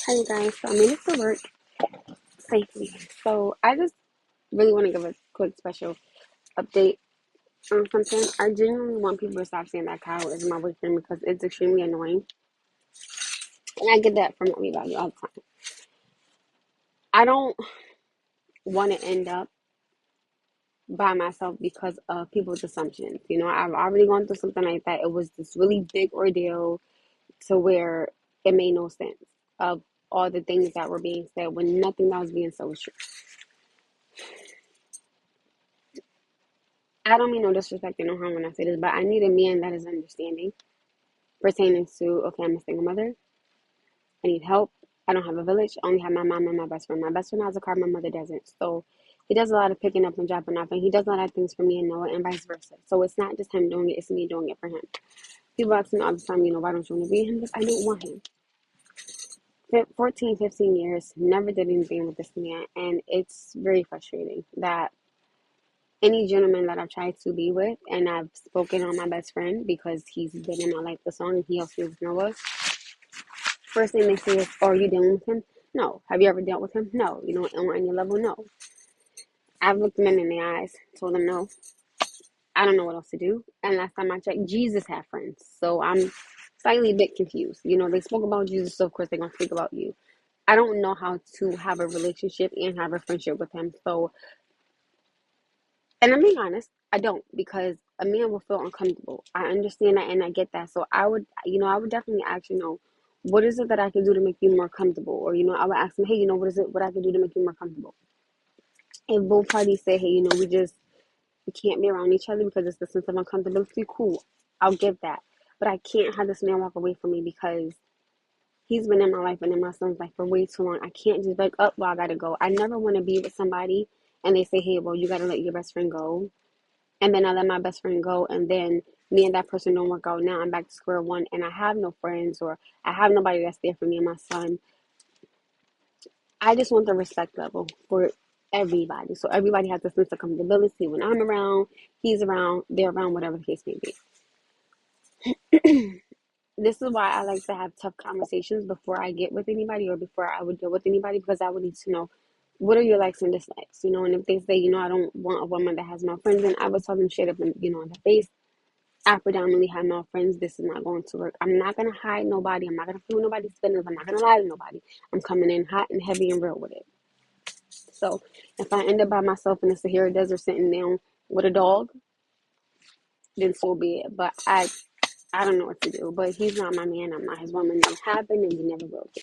Hi, you guys. So I made it to work safely. So I just really want to give a quick special update on something. I genuinely want people to stop saying that Kyle is my boyfriend because it's extremely annoying. And I get that from everybody all the time. I don't want to end up by myself because of people's assumptions. I've already gone through something like that. It was this really big ordeal to where it made no sense of all the things that were being said when nothing that was being said was true. I don't mean no disrespect or no harm when I say this, but I need a man that is understanding pertaining to, okay, I'm a single mother. I need help. I don't have a village. I only have my mom and my best friend. My best friend has a car, my mother doesn't. So he does a lot of picking up and dropping off, and he does a lot of things for me and Noah, and vice versa. So it's not just him doing it, it's me doing it for him. People ask me all the time, why don't you want to be him? Because I don't want him. 14, 15 years, never did anything with this man, and it's very frustrating that any gentleman that I've tried to be with, and I've spoken on my best friend because he's been in my life for so long and he helps me with Noah. First thing they say is, "Oh, are you dealing with him?" No. Have you ever dealt with him? No. On any level? No. I've looked men in the eyes, told them no. I don't know what else to do. And last time I checked, Jesus had friends. So I'm slightly a bit confused. They spoke about Jesus, so of course they're going to speak about you. I don't know how to have a relationship and have a friendship with him. So, and I'm being honest, I don't, because a man will feel uncomfortable. I understand that and I get that. So I would definitely ask, what is it that I can do to make you more comfortable? Or, I would ask him, hey, what is it, what I can do to make you more comfortable? If both parties say, hey, we can't be around each other because it's the sense of uncomfortability, cool. I'll give that. But I can't have this man walk away from me because he's been in my life and in my son's life for way too long. I can't just be like, oh, well, I gotta go. I never want to be with somebody and they say, hey, well, you gotta let your best friend go. And then I let my best friend go, and then me and that person don't work out. Now I'm back to square one, and I have no friends, or I have nobody that's there for me and my son. I just want the respect level for everybody. So everybody has a sense of comfortability when I'm around, he's around, they're around, whatever the case may be. This is why I like to have tough conversations before I get with anybody or before I would deal with anybody, because I would need to know what are your likes and dislikes, and if they say, I don't want a woman that has no friends, then I would tell them straight up in the face, I predominantly have no friends. This is not going to work. I'm not going to hide nobody. I'm not going to fool nobody's feelings. I'm not going to lie to nobody. I'm coming in hot and heavy and real with it. So if I end up by myself in the Sahara Desert sitting down with a dog, then so be it. But I don't know what to do. But he's not my man. I'm not his woman. Never happened and we never will be.